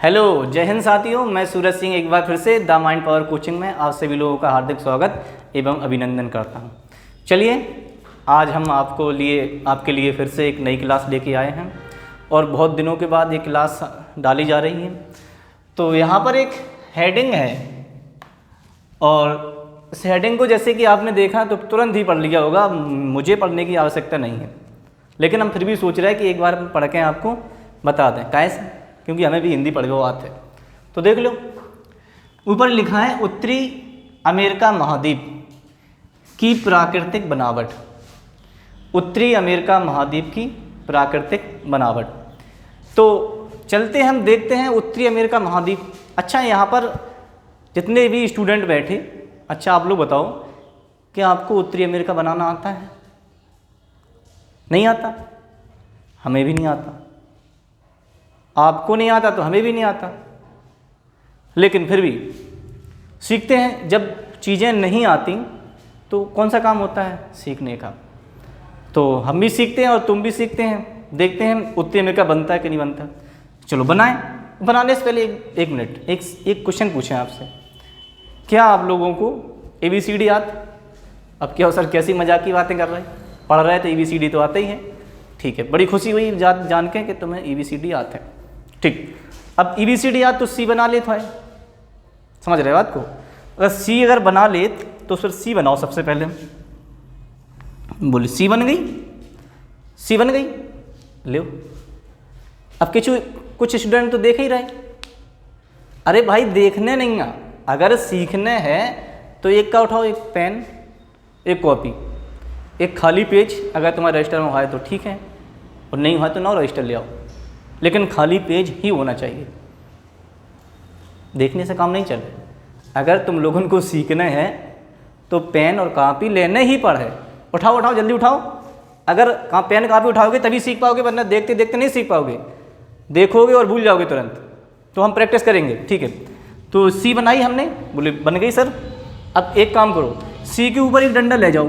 Hello, जय हिंद साथियों। मैं सूरज सिंह एक बार फिर से द माइंड पावर कोचिंग में आप सभी लोगों का हार्दिक स्वागत एवं अभिनंदन करता हूं। चलिए, आज हम आपके लिए फिर से एक नई क्लास लेके आए हैं और बहुत दिनों के बाद ये क्लास डाली जा रही है। तो यहाँ पर एक हेडिंग है और इस हेडिंग को जैसे कि आपने देखा तो तुरंत ही पढ़ लिया होगा, मुझे पढ़ने की आवश्यकता नहीं है, लेकिन हम फिर भी सोच रहे हैं कि एक बार पढ़ के आपको बता दें। कैसे? क्योंकि हमें भी हिंदी पढ़ के आते है। तो देख लो, ऊपर लिखा है उत्तरी अमेरिका महाद्वीप की प्राकृतिक बनावट। उत्तरी अमेरिका महाद्वीप की प्राकृतिक बनावट। तो चलते हम देखते हैं उत्तरी अमेरिका महाद्वीप। अच्छा, यहाँ पर जितने भी स्टूडेंट बैठे, अच्छा आप लोग बताओ, क्या आपको उत्तरी अमेरिका बनाना आता है? नहीं आता? हमें भी नहीं आता। आपको नहीं आता तो हमें भी नहीं आता, लेकिन फिर भी सीखते हैं। जब चीज़ें नहीं आती तो कौन सा काम होता है? सीखने का। तो हम भी सीखते हैं और तुम भी सीखते हैं। देखते हैं उत्तरी अमेरिका बनता है कि नहीं बनता। चलो बनाएं। बनाने से पहले एक मिनट, एक क्वेश्चन पूछें आपसे। क्या आप लोगों को ABCD आता? अब क्या हो सर, कैसी मजाक की बातें कर रहे हैं? पढ़ रहे तो ABCD तो आता ही है। ठीक है, बड़ी खुशी हुई जान के कि तुम्हें ABCD आता है। ठीक, अब ABCD याद तो C बना ले तो है। समझ रहे बात को? अगर C अगर बना ले तो फिर C बनाओ सबसे पहले। बोले C बन गई, C बन गई, लो। अब कुछ स्टूडेंट तो देख ही रहे। अरे भाई, देखने नहीं है, अगर सीखने हैं तो एक का उठाओ, एक पेन, एक कॉपी, एक खाली पेज। अगर तुम्हारे रजिस्टर में हुआ है तो ठीक है, और नहीं हुआ तो नौ रजिस्टर ले आओ, लेकिन खाली पेज ही होना चाहिए। देखने से काम नहीं चले। अगर तुम लोगों को सीखना है तो पेन और कॉपी लेने ही पड़े। उठाओ उठाओ, जल्दी उठाओ। अगर पेन कॉपी उठाओगे तभी सीख पाओगे, वरना देखते देखते नहीं सीख पाओगे। देखोगे और भूल जाओगे तुरंत। तो हम प्रैक्टिस करेंगे, ठीक है। तो C बनाई हमने, बोले बन गई सर। अब एक काम करो, C के ऊपर एक डंडा ले जाओ।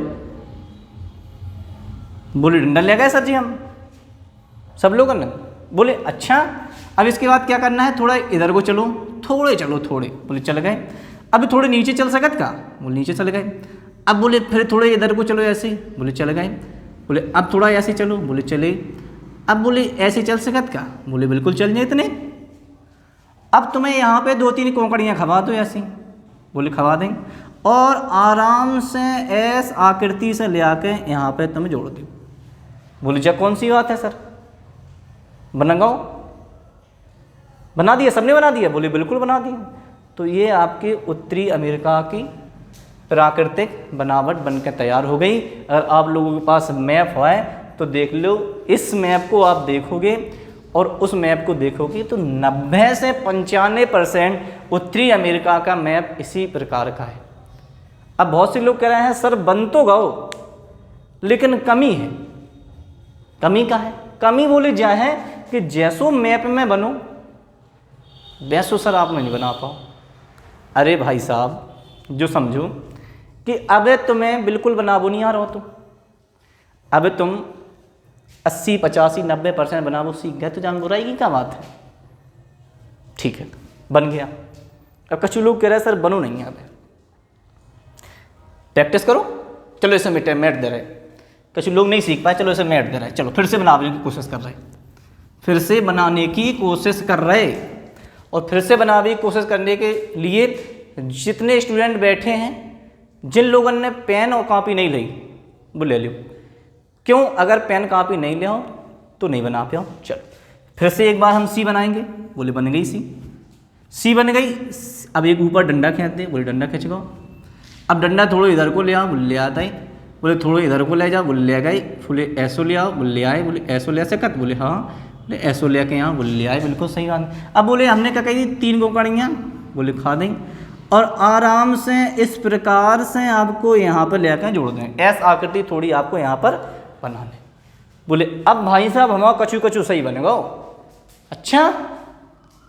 बोले डंडा ले गए सर जी हम, सब लोग करना। बोले अच्छा, अब इसके बाद क्या करना है? थोड़ा इधर को चलो, थोड़े चलो, थोड़े। बोले चल गए। अब थोड़े नीचे चल सकत का? बोले नीचे चल गए। अब बोले फिर थोड़े इधर को चलो, ऐसे। बोले चल गए। बोले अब थोड़ा ऐसे चलो। बोले चले। अब बोले ऐसे चल सकत का? बोले बिल्कुल चल जाए इतने। अब तुम्हें यहाँ पे 2-3 कोंकड़ियाँ खवा दो ऐसी। बोले खवा दें, और आराम से ऐस आकृति से ले आके यहाँ पे तुम्हें जोड़ दो। बोले जा कौन सी बात है सर, बनाओ। बना दिया, सबने बना दिया? बोले बिल्कुल बना दिया। तो ये आपके उत्तरी अमेरिका की प्राकृतिक बनावट बनकर तैयार हो गई। अगर आप लोगों के पास मैप है तो देख लो, इस मैप को आप देखोगे और उस मैप को देखोगे तो 90 से 95% उत्तरी अमेरिका का मैप इसी प्रकार का है। अब बहुत से लोग कह रहे हैं सर बन तो गओ, लेकिन कमी है। कमी का है? कमी बोले जाए कि जैसो मैप में बनो वैसो सर आप नहीं बना पाओ। अरे भाई साहब, जो समझो कि अब तुम्हें बिल्कुल बनाबो नहीं आ रहा हो, तो अब तुम 80, 85, 90% बनाबो सीख गए तो जान बुराई की क्या बात है। ठीक है, बन गया। अब कुछ लोग कह रहे हैं सर बनो नहीं है, अब प्रैक्टिस करो। चलो इसे मैट दे रहे, कुछ लोग नहीं सीख पाए, चलो इसे मैट दे रहे, चलो फिर से बनाने की कोशिश कर रहे, फिर से बनाने की कोशिश कर रहे। और फिर से बनाने की कोशिश करने के लिए जितने स्टूडेंट बैठे हैं, जिन लोगों ने पेन और कॉपी नहीं ली, वो ले लो। क्यों? अगर पेन कॉपी नहीं ले आओ तो नहीं बना पाओ। चलो फिर से एक बार हम C बनाएंगे। बोले बन गई C बन गई। अब एक ऊपर डंडा खींच दे। बोले डंडा खींच गो। अब डंडा थोड़ा इधर को ले आओ। बोले ले आता है। बोले थोड़े इधर को ले जाओ। बोले ले गए। बोले ऐसो ले आओ। बोले ले आए। बोले ऐसो ले सकत? बोले हाँ। बोले ऐसो ले के यहाँ। बोले ले आए। बिल्कुल सही बात। अब बोले हमने क्या कही? 3 कोंकड़ियाँ। बोले खा दें, और आराम से इस प्रकार से आपको यहाँ पर ले आकर जोड़ दें। ऐस आकृति थोड़ी आपको यहाँ पर बना लें। बोले अब भाई साहब हमारा कचू कचू सही बनेगा। अच्छा,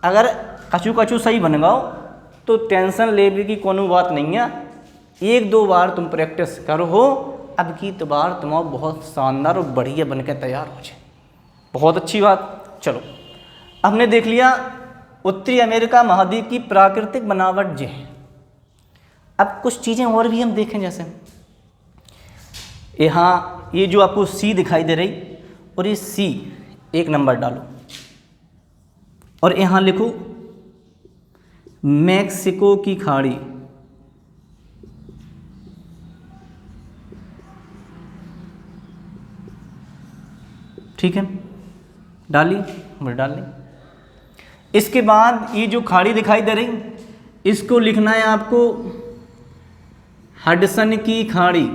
अगर कचू कचू सही बनेगा तो टेंशन लेने की कोनो बात नहीं है। 1-2 बार तुम प्रैक्टिस करो हो, अब की तो बार तुम्हारा बहुत शानदार और बढ़िया बनकर तैयार हो जाए। बहुत अच्छी बात। चलो, हमने देख लिया उत्तरी अमेरिका महाद्वीप की प्राकृतिक बनावट ये है। अब कुछ चीज़ें और भी हम देखें, जैसे यहाँ ये जो आपको सी दिखाई दे रही, और ये सी 1 नंबर डालो और यहाँ लिखो मैक्सिको की खाड़ी। ठीक है, डाली, डाल ली। इसके बाद ये जो खाड़ी दिखाई दे रही, इसको लिखना है आपको हडसन की खाड़ी।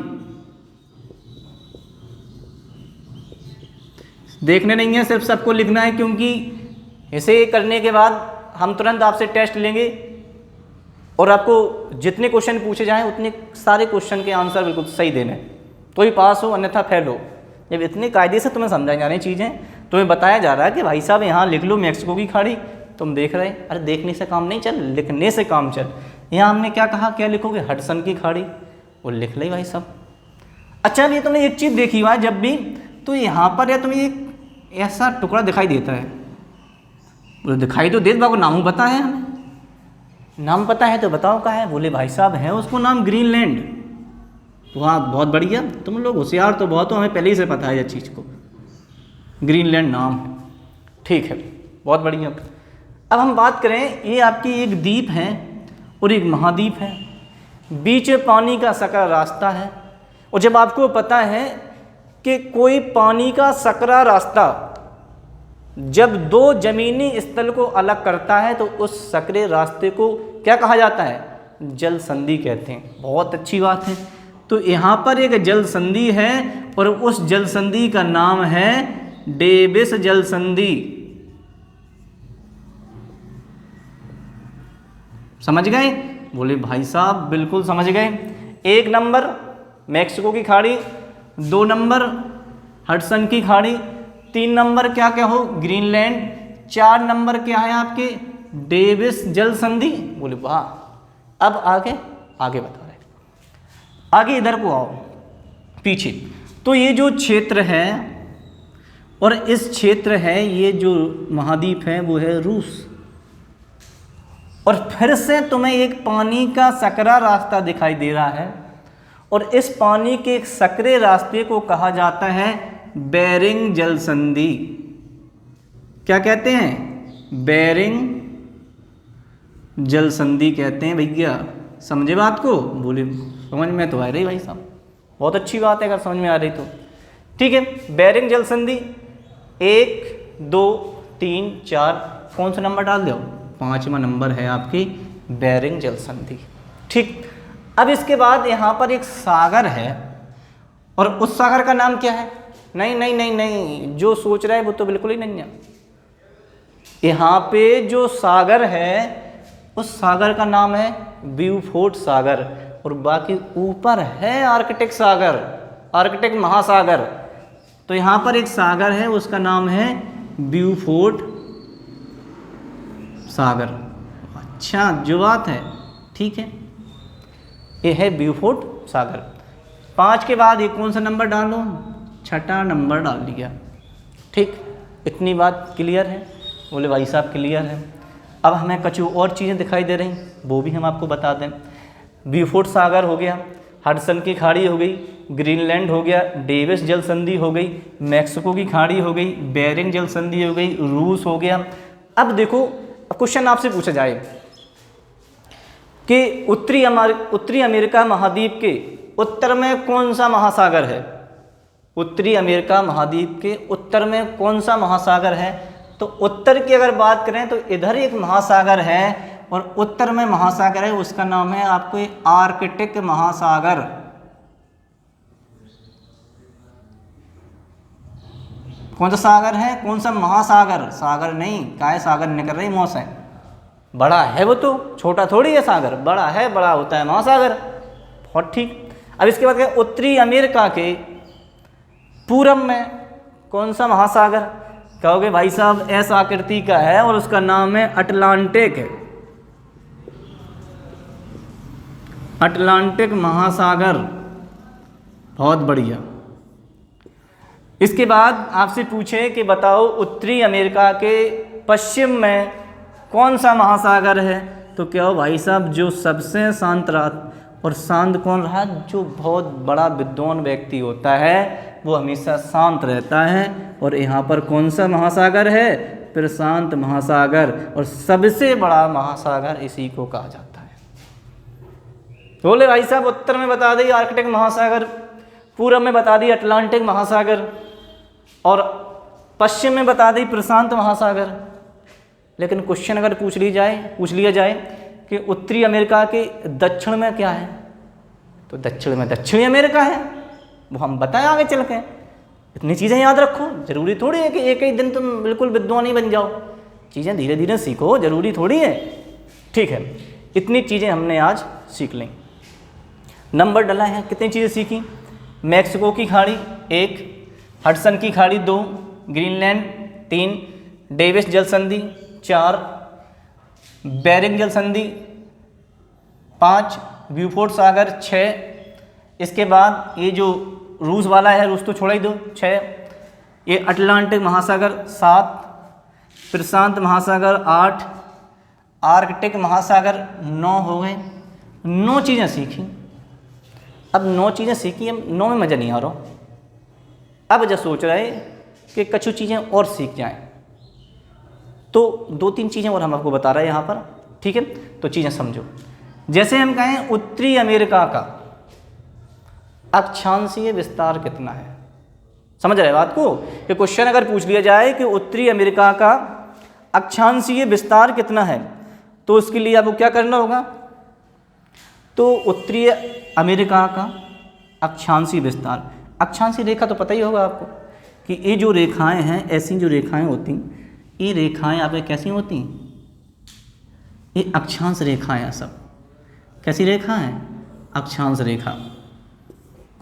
देखने नहीं है, सिर्फ सबको लिखना है, क्योंकि इसे करने के बाद हम तुरंत आपसे टेस्ट लेंगे और आपको जितने क्वेश्चन पूछे जाएं उतने सारे क्वेश्चन के आंसर बिल्कुल सही देने, तो ही पास हो अन्यथा फेल हो। जब इतने कायदे से तुम्हें समझाई जा रही चीज़ें, तुम्हें बताया जा रहा है कि भाई साहब यहाँ लिख लो मैक्सिको की खाड़ी, तुम देख रहे, अरे देखने से काम नहीं चल, लिखने से काम चल। यहाँ हमने क्या कहा, क्या लिखोगे, हडसन की खाड़ी, वो लिख ली भाई साहब। अच्छा, अब ये तुमने एक चीज़ देखी हुआ है जब भी, तो यहाँ पर या तुम्हें एक ऐसा टुकड़ा दिखाई देता है, बोले दिखाई तो दे, बाबू नाम पता है, हमें नाम पता है तो बताओ क्या है। बोले भाई साहब है उसको नाम ग्रीनलैंड। वाह बहुत बढ़िया, तुम लोग होशियार तो बहुत हो, हमें पहले ही से पता है ये चीज़ को, ग्रीनलैंड नाम है। ठीक है, बहुत बढ़िया। अब हम बात करें, ये आपकी एक द्वीप है और एक महाद्वीप है, बीच में पानी का सकरा रास्ता है। और जब आपको पता है कि कोई पानी का सकरा रास्ता जब दो जमीनी स्थल को अलग करता है तो उस सकरे रास्ते को क्या कहा जाता है, जल संधि कहते हैं। बहुत अच्छी बात है। तो यहाँ पर एक जल संधि है और उस जल संधि का नाम है डेविस जल संधि। समझ गए? बोले भाई साहब बिल्कुल समझ गए। 1 नंबर मैक्सिको की खाड़ी, 2 नंबर हडसन की खाड़ी, 3 नंबर क्या क्या हो, ग्रीनलैंड, 4 नंबर क्या है आपके, डेविस जल संधि। बोले वाह। अब आगे आगे बता रहे, आगे इधर को आओ पीछे। तो ये जो क्षेत्र है और इस क्षेत्र है, ये जो महाद्वीप है वो है रूस। और फिर से तुम्हें एक पानी का सकरा रास्ता दिखाई दे रहा है और इस पानी के एक सकरे रास्ते को कहा जाता है बेरिंग जल संधि। क्या कहते हैं, बेरिंग जल संधि कहते हैं भैया। समझे बात को? बोले समझ में तो आ रही भाई साहब, बहुत अच्छी बात है अगर समझ में आ रही तो। ठीक है, बेरिंग जल संधि 1 2 3 4, कौन सा नंबर डाल दो, 5वां नंबर है आपकी बेरिंग जल संधि। ठीक, अब इसके बाद यहाँ पर एक सागर है और उस सागर का नाम क्या है, नहीं नहीं नहीं नहीं, जो सोच रहा है वो तो बिल्कुल ही नहीं है। यहाँ पे जो सागर है उस सागर का नाम है ब्यूफोर्ट सागर और बाकी ऊपर है आर्कटिक सागर, आर्कटिक महासागर। तो यहाँ पर एक सागर है उसका नाम है ब्यूफोर्ट सागर। अच्छा जो बात है, ठीक है, ये है ब्यूफोर्ट सागर। 5 के बाद ये कौन सा नंबर डालो, 6ठा नंबर डाल दिया। ठीक, इतनी बात क्लियर है? बोले भाई साहब क्लियर है। अब हमें कुछ और चीज़ें दिखाई दे रही, वो भी हम आपको बता दें। ब्यूफोर्ट सागर हो गया, हडसन की खाड़ी हो गई, ग्रीनलैंड हो गया, डेविस जल संधि हो गई, मैक्सिको की खाड़ी हो गई, बेरिंग जल संधि हो गई, रूस हो गया। अब देखो, अब क्वेश्चन आपसे पूछा जाए कि उत्तरी अमेरिका महाद्वीप के उत्तर में कौन सा महासागर है, उत्तरी अमेरिका महाद्वीप के उत्तर में कौन सा महासागर है? तो उत्तर की अगर बात करें तो इधर एक महासागर है और उत्तर में महासागर है, उसका नाम है आपको आर्कटिक महासागर। कौन सा सागर है, कौन सा महासागर, सागर नहीं, काय सागर निकल रही मौत है, बड़ा है वो तो, छोटा थोड़ी है सागर, बड़ा है, बड़ा होता है महासागर। बहुत ठीक। अब इसके बाद क्या, उत्तरी अमेरिका के पूरब में कौन सा महासागर? कहोगे भाई साहब एस आकृति का है और उसका नाम है अटलांटिक, अटलांटिक महासागर। बहुत बढ़िया। इसके बाद आपसे पूछे कि बताओ उत्तरी अमेरिका के पश्चिम में कौन सा महासागर है? तो क्या हो भाई साहब, जो सबसे शांत रहा, और शांत कौन रहा? जो बहुत बड़ा विद्वान व्यक्ति होता है वो हमेशा शांत रहता है। और यहाँ पर कौन सा महासागर है? प्रशांत महासागर। और सबसे बड़ा महासागर इसी को कहा जाता है। बोले भाई साहब उत्तर में बता दी आर्कटिक महासागर, पूर्व में बता दी अटलांटिक महासागर, और पश्चिम में बता दी प्रशांत महासागर। लेकिन क्वेश्चन अगर पूछ लिया जाए कि उत्तरी अमेरिका के दक्षिण में क्या है, तो दक्षिण में दक्षिणी अमेरिका है, वो हम बताएं आगे चल के। इतनी चीज़ें याद रखो, जरूरी थोड़ी है कि एक ही दिन तुम बिल्कुल विद्वान ही बन जाओ। चीज़ें धीरे धीरे सीखो, जरूरी थोड़ी है। ठीक है, इतनी चीज़ें हमने आज सीख ली। नंबर डला है, कितनी चीज़ें सीखी? मैक्सिको की खाड़ी 1, हडसन की खाड़ी 2, ग्रीनलैंड 3, डेविस जल संधि 4, बेरिंग जल संधि 5, ब्यूफोर्ट सागर 6, इसके बाद ये जो रूस वाला है, रूस तो छोड़ा ही दो, 6, ये अटलांटिक महासागर 7, प्रशांत महासागर 8, आर्कटिक महासागर 9 हो गए। 9 चीज़ें सीखी। अब 9 चीज़ें सीखी, अब 9 में मज़ा नहीं आ रहा। अब जब सोच रहे कि कुछ चीज़ें और सीख जाएं, तो 2-3 चीज़ें और हम आपको बता रहे हैं यहाँ पर। ठीक है, तो चीज़ें समझो। जैसे हम कहें उत्तरी अमेरिका का अक्षांशीय विस्तार कितना है, समझ रहे बात को? कि क्वेश्चन अगर पूछ लिया जाए कि उत्तरी अमेरिका का अक्षांशीय विस्तार कितना है, तो उसके लिए आपको क्या करना होगा? तो उत्तरी अमेरिका का अक्षांशीय विस्तार, अक्षांशीय रेखा तो पता ही होगा आपको कि ये जो रेखाएं हैं, ऐसी जो रेखाएं होती, ये रेखाएं आपके कैसी होती हैं? ये अक्षांश रेखाएं हैं सब। कैसी रेखा है? अक्षांश रेखा।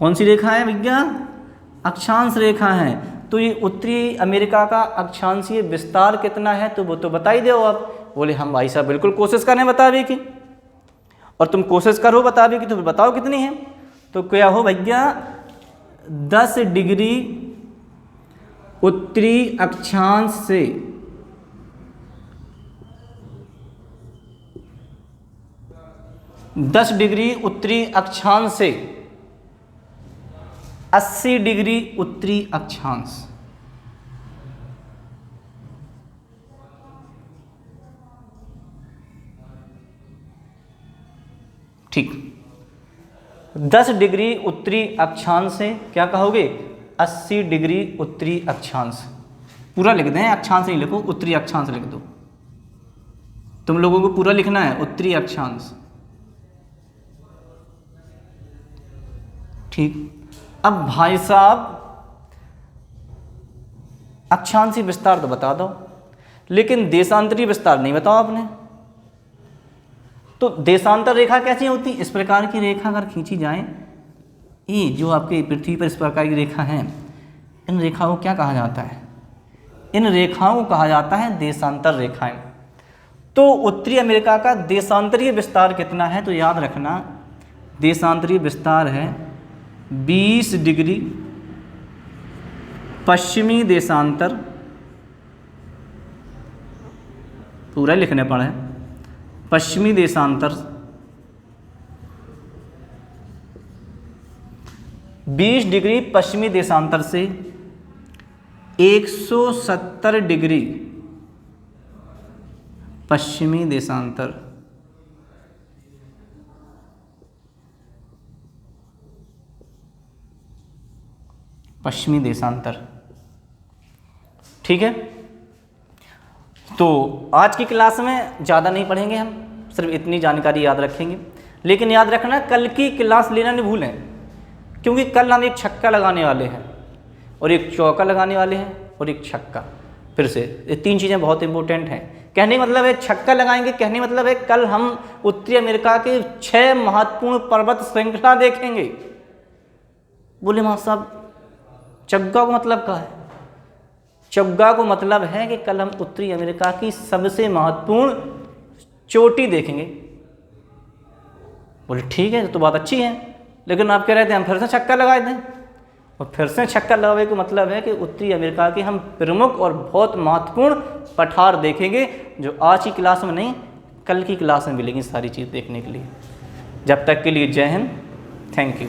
कौन सी रेखा है भैया? अक्षांश रेखा है। तो ये उत्तरी अमेरिका का अक्षांशीय विस्तार कितना है, तो वो तो बता ही दो आप। बोले हम भाई साहब बिल्कुल कोशिश करें बतावे की, और तुम कोशिश करो बतावे की, तो फिर बताओ कितनी है? तो क्या हो भैया, 10 डिग्री उत्तरी अक्षांश से 10 डिग्री उत्तरी अक्षांश से 80 डिग्री उत्तरी अक्षांश। ठीक, 10 डिग्री उत्तरी अक्षांश से क्या कहोगे? 80 डिग्री उत्तरी अक्षांश। पूरा लिख दें, अक्षांश नहीं लिखो, उत्तरी अक्षांश लिख दो। तुम लोगों को पूरा लिखना है उत्तरी अक्षांश। ठीक, अब भाई साहब अक्षांशीय विस्तार तो बता दो, लेकिन देशांतरीय विस्तार नहीं बताओ आपने। तो देशांतर रेखा कैसी होती? इस प्रकार की रेखा अगर खींची जाए, ये जो आपके पृथ्वी पर इस प्रकार की रेखा है, इन रेखाओं को क्या कहा जाता है? इन रेखाओं को कहा जाता है देशांतर रेखाएं। तो उत्तरी अमेरिका का देशांतरीय विस्तार कितना है? तो याद रखना, देशांतरीय विस्तार है 20 डिग्री पश्चिमी देशांतर। पूरा लिखने पड़े, पश्चिमी देशांतर 20 डिग्री पश्चिमी देशांतर से 170 डिग्री पश्चिमी देशांतर। पश्चिमी देशांतर। ठीक है, तो आज की क्लास में ज़्यादा नहीं पढ़ेंगे हम, सिर्फ इतनी जानकारी याद रखेंगे। लेकिन याद रखना कल की क्लास लेना नहीं भूलें, क्योंकि कल हम एक छक्का लगाने वाले हैं और एक चौका लगाने वाले हैं और एक छक्का। फिर से ये 3 चीज़ें बहुत इंपॉर्टेंट हैं। कहने का मतलब है छक्का लगाएंगे, कहने का मतलब है कल हम उत्तरी अमेरिका के 6 महत्वपूर्ण पर्वत श्रृंखला देखेंगे। बोले मां साहब चौगा को मतलब क्या है? चौगा को मतलब है कि कल हम उत्तरी अमेरिका की सबसे महत्वपूर्ण चोटी देखेंगे। बोले ठीक है, तो बात अच्छी है, लेकिन आप कह रहे थे हम फिर से छक्का लगाए दें। और फिर से छक्का लगावे का मतलब है कि उत्तरी अमेरिका के हम प्रमुख और बहुत महत्वपूर्ण पठार देखेंगे, जो आज की क्लास में नहीं, कल की क्लास में मिलेंगी सारी चीज़ देखने के लिए। जब तक के लिए जय हिंद, थैंक यू।